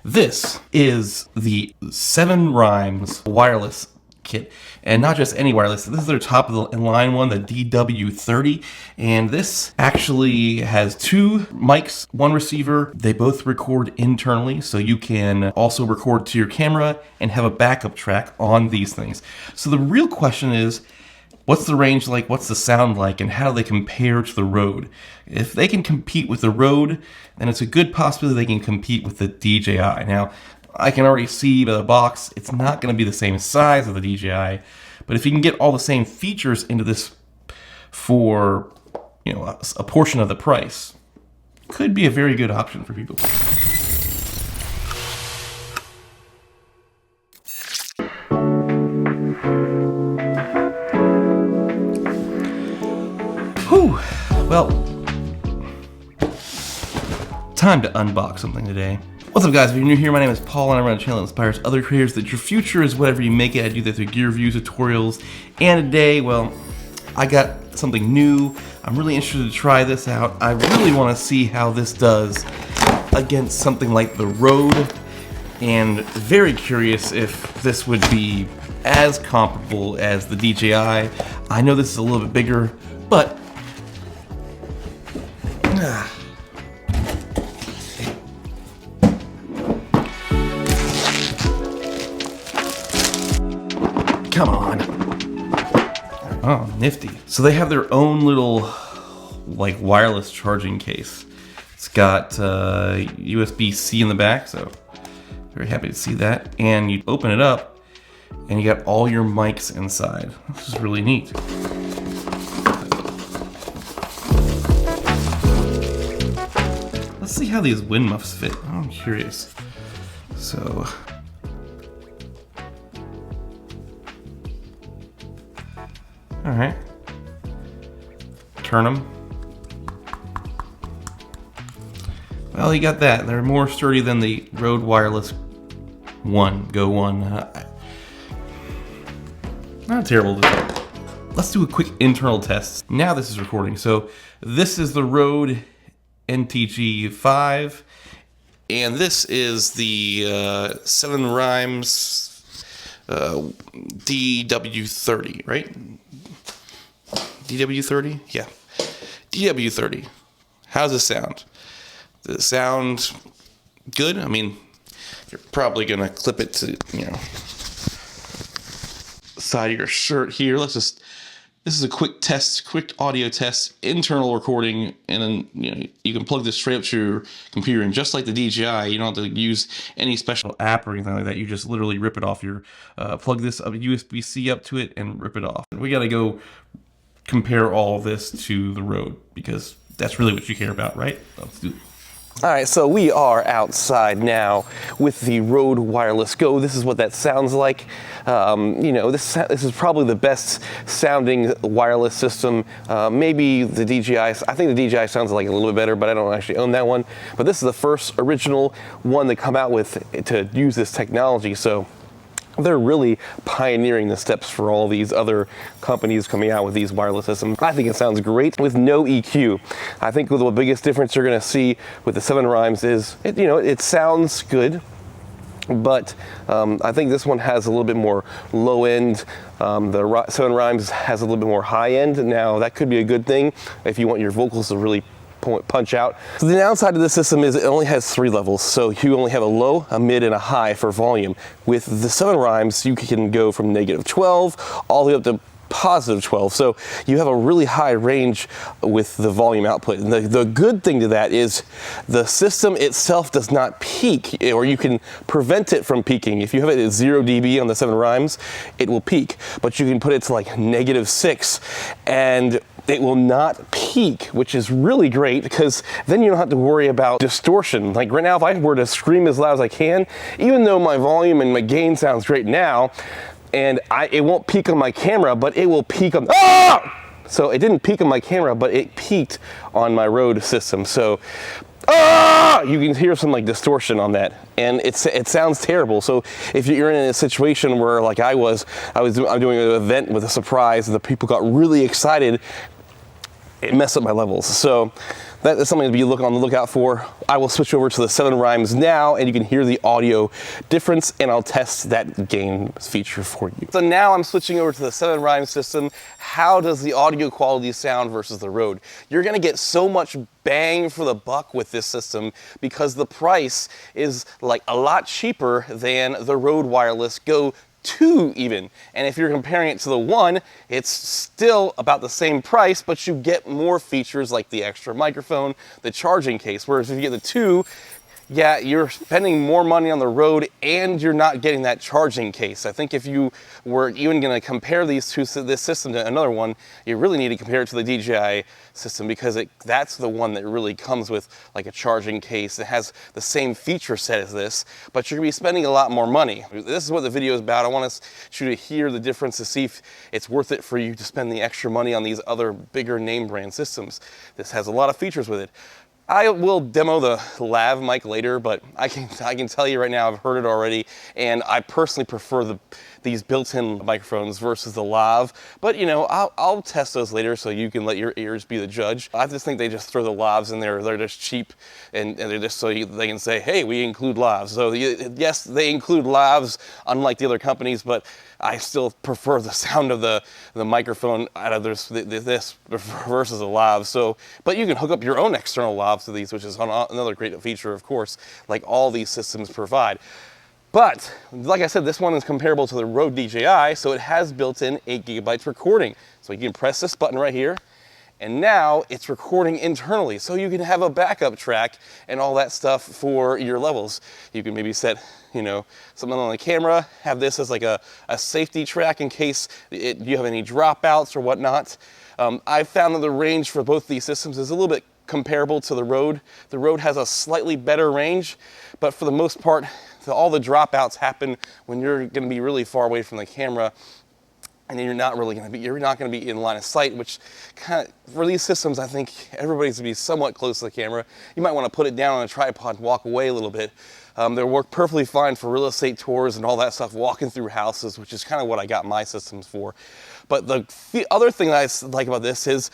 This is the 7RYMS wireless kit, and not just any wireless. This is their top of the line one, the DW30, and this actually has two mics, one receiver. They both record internally, so you can also record to your camera and have a backup track on these things. So the real question is, what's the range like, what's the sound like, and how do they compare to the Rode? If they can compete with the Rode, then it's a good possibility they can compete with the DJI. Now, I can already see by the box, it's not going to be the same size as the DJI, but if you can get all the same features into this for, you know, a portion of the price, could be a very good option for people. Whew, well, time to unbox something today. What's up, guys? If you're new here, my name is Paul and I run a channel that inspires other creators that your future is whatever you make it. I do that through gear reviews, tutorials, and today, well, I got something new. I'm really interested to try this out. I really want to see how this does against something like the Rode, and very curious if this would be as comparable as the DJI. I know this is a little bit bigger, but come on. Oh, nifty. So they have their own little, like, wireless charging case. It's got USB-C in the back, so very happy to see that. And you open it up, and you got all your mics inside. This is really neat. Let's see how these wind muffs fit. I'm curious. So, all right, turn them. Well, you got that. They're more sturdy than the Rode Wireless Go 1. Not terrible. Let's do a quick internal test. Now this is recording. So this is the Rode NTG5, and this is the 7RYMS DW30, right? DW30? Yeah. DW30. How's it sound? Does it sound good? I mean, you're probably going to clip it to, you know, side of your shirt here. This is a quick test, quick audio test, internal recording, and then, you know, you can plug this straight up to your computer, and just like the DJI, you don't have to use any special app or anything like that. You just literally rip it off your, plug this up, USB-C up to it, and rip it off. We got to go compare all of this to the Rode, because that's really what you care about, right? Let's do it. All right, so we are outside now with the Rode Wireless Go. This is what that sounds like. You know, this is probably the best sounding wireless system. Maybe the DJI, I think the DJI sounds like a little bit better, but I don't actually own that one. But this is the first original one they come out with to use this technology. So they're really pioneering the steps for all these other companies coming out with these wireless systems. I think it sounds great with no EQ. I think the biggest difference you're going to see with the 7RYMS is, it sounds good, but I think this one has a little bit more low end. The 7RYMS has a little bit more high end. Now that could be a good thing if you want your vocals to really punch out. So the downside of this system is it only has 3 levels, so you only have a low, a mid, and a high for volume. With the 7RYMS, you can go from -12 all the way up to +12, so you have a really high range with the volume output. And the good thing to that is the system itself does not peak, or you can prevent it from peaking. If you have it at 0 dB on the 7RYMS, it will peak, but you can put it to like -6, and it will not peak, which is really great, because then you don't have to worry about distortion. Like right now, if I were to scream as loud as I can, even though my volume and my gain sounds great now, and it won't peak on my camera, but it will peak on, So it didn't peak on my camera, but it peaked on my Rode system. So, you can hear some like distortion on that, and it sounds terrible. So if you're in a situation where, like I'm doing an event with a surprise, and the people got really excited, it messed up my levels. So that is something to be on the lookout for. I will switch over to the 7RYMS now, and you can hear the audio difference, and I'll test that gain feature for you. So now I'm switching over to the 7RYMS system. How does the audio quality sound versus the Rode? You're gonna get so much bang for the buck with this system because the price is like a lot cheaper than the Rode Wireless Go 2 even. And if you're comparing it to the 1, it's still about the same price, but you get more features like the extra microphone, the charging case. Whereas if you get the 2, yeah, you're spending more money on the Rode and you're not getting that charging case. I think if you were even going to compare this system to another one, you really need to compare it to the DJI system because that's the one that really comes with like a charging case. It has the same feature set as this, but you're going to be spending a lot more money. This is what the video is about. I want you to hear the difference to see if it's worth it for you to spend the extra money on these other bigger name brand systems. This has a lot of features with it. I will demo the Lav mic later, but I can tell you right now, I've heard it already, and I personally prefer these built-in microphones versus the Lav. But you know, I'll test those later, so you can let your ears be the judge. I just think they just throw the Lavs in there. They're just cheap, and they're just so they can say, hey, we include Lavs. So yes, they include Lavs, unlike the other companies, but I still prefer the sound of the microphone out of this versus a Lav. So, but you can hook up your own external Lav to these, which is another great feature, of course, like all these systems provide. But like I said, this one is comparable to the Rode DJI, so it has built-in 8 GB recording. So you can press this button right here, and now it's recording internally, so you can have a backup track and all that stuff for your levels. You can maybe set, you know, something on the camera, have this as like a safety track in case you have any dropouts or whatnot. I've found that the range for both these systems is a little bit comparable to the Rode. The Rode has a slightly better range, but for the most part, all the dropouts happen when you're going to be really far away from the camera, and then you're not going to be in line of sight, which kind of, for these systems, I think everybody's going to be somewhat close to the camera. You might want to put it down on a tripod and walk away a little bit. They work perfectly fine for real estate tours and all that stuff, walking through houses, which is kind of what I got my systems for. But the other thing that I like about this is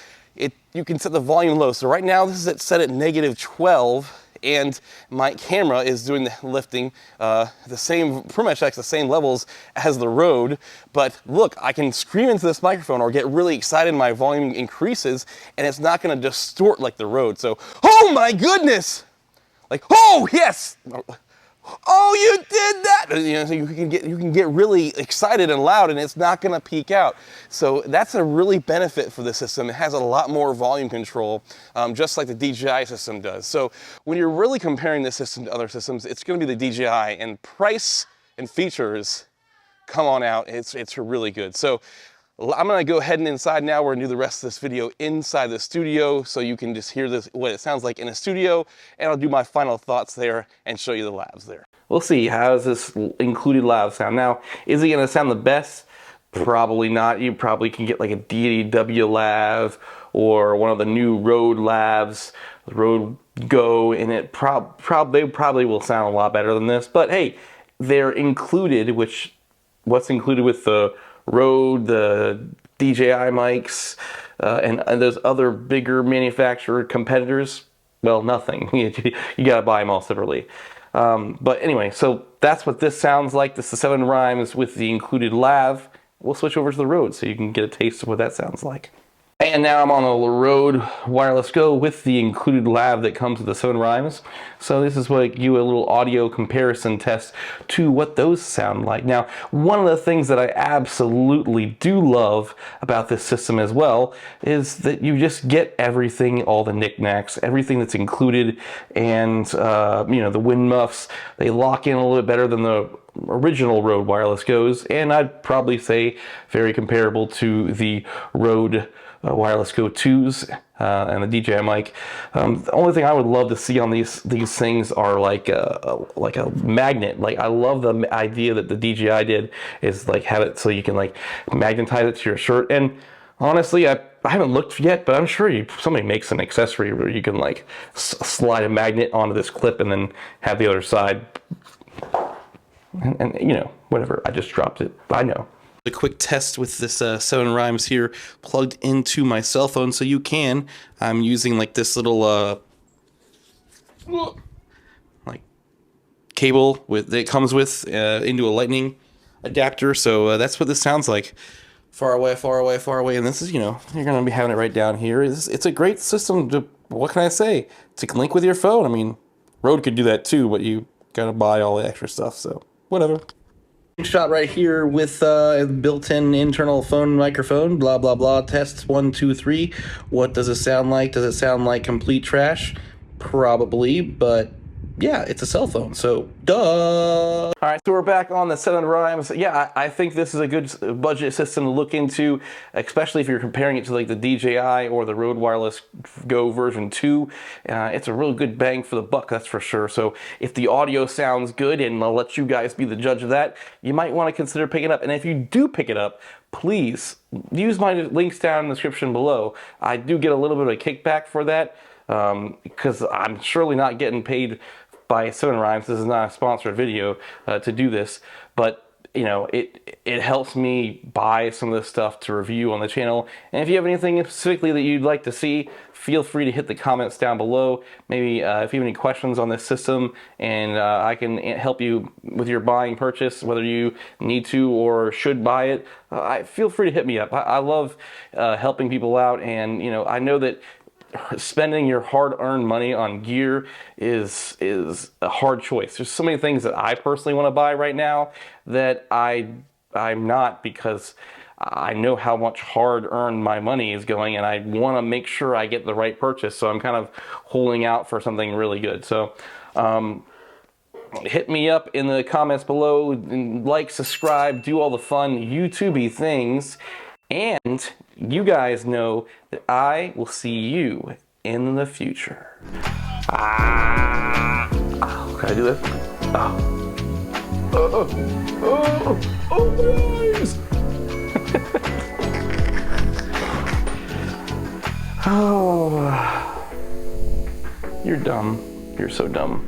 you can set the volume low. So right now, this is set at -12. And my camera is doing the lifting pretty much like the same levels as the Rode. But look, I can scream into this microphone or get really excited and my volume increases, and it's not gonna distort like the Rode. So, oh my goodness! Like, oh yes! Oh, you did that! You know, so you can get really excited and loud, and it's not going to peak out. So that's a really benefit for the system. It has a lot more volume control, just like the DJI system does. So when you're really comparing this system to other systems, it's going to be the DJI, and price and features come on out. It's really good. So I'm going to go ahead and inside now. We're going to do the rest of this video inside the studio so you can just hear what it sounds like in a studio, and I'll do my final thoughts there and show you the Lavs there. We'll see. How does this included Lav sound? Now, is it going to sound the best? Probably not. You probably can get like a DW Lav or one of the new Rode Lavs, Rode Go, and they probably will sound a lot better than this. But hey, they're included, what's included with the Rode, the DJI mics, and those other bigger manufacturer competitors? Well, nothing. You gotta buy them all separately. But anyway, so that's what this sounds like. This is 7RYMS with the included Lav. We'll switch over to the Rode so you can get a taste of what that sounds like. And now I'm on the Rode Wireless Go with the included Lav that comes with the 7RYMS. So this is what you a little audio comparison test to what those sound like. Now, one of the things that I absolutely do love about this system as well is that you just get everything, all the knickknacks, everything that's included, and you know, the wind muffs, they lock in a little bit better than the original Rode Wireless Goes, and I'd probably say very comparable to the Rode Wireless Go 2s and the DJI mic. The only thing I would love to see on these things are like a magnet. Like, I love the idea that the DJI did, is like have it so you can like magnetize it to your shirt. And honestly, I haven't looked yet, but I'm sure somebody makes an accessory where you can like slide a magnet onto this clip and then have the other side. And you know, whatever, I just dropped it. I know. A quick test with this 7RYMS here plugged into my cell phone, so you can. I'm using like this little like cable that it comes with into a lightning adapter. So that's what this sounds like. Far away, far away, far away. And this is, you know, you're going to be having it right down here. It's a great system to, what can I say, to link with your phone. I mean, Rode could do that too, but you got to buy all the extra stuff, so whatever. Shot right here with built-in internal phone microphone, blah, blah, blah, tests 1, 2, 3. What does it sound like? Does it sound like complete trash? Probably, but yeah, it's a cell phone, so duh. All right, so we're back on the 7RYMS. Yeah, I think this is a good budget system to look into, especially if you're comparing it to like the DJI or the Rode Wireless Go version 2. It's a real good bang for the buck, that's for sure. So if the audio sounds good, and I'll let you guys be the judge of that, you might want to consider picking it up. And if you do pick it up, please use my links down in the description below. I do get a little bit of a kickback for that, because I'm surely not getting paid by 7RYMS. This is not a sponsored video to do this, but you know, it helps me buy some of this stuff to review on the channel. And if you have anything specifically that you'd like to see, feel free to hit the comments down below. Maybe if you have any questions on this system, and I can help you with your buying purchase, whether you need to or should buy it, feel free to hit me up. I love helping people out, and you know, I know that spending your hard-earned money on gear is a hard choice. There's so many things that I personally want to buy right now that I'm not, because I know how much hard-earned my money is going, and I want to make sure I get the right purchase. So I'm kind of holding out for something really good. So hit me up in the comments below, like, subscribe, do all the fun YouTubey things. And you guys know that I will see you in the future. Oh, can I do this? Guys! Oh, you're dumb. You're so dumb.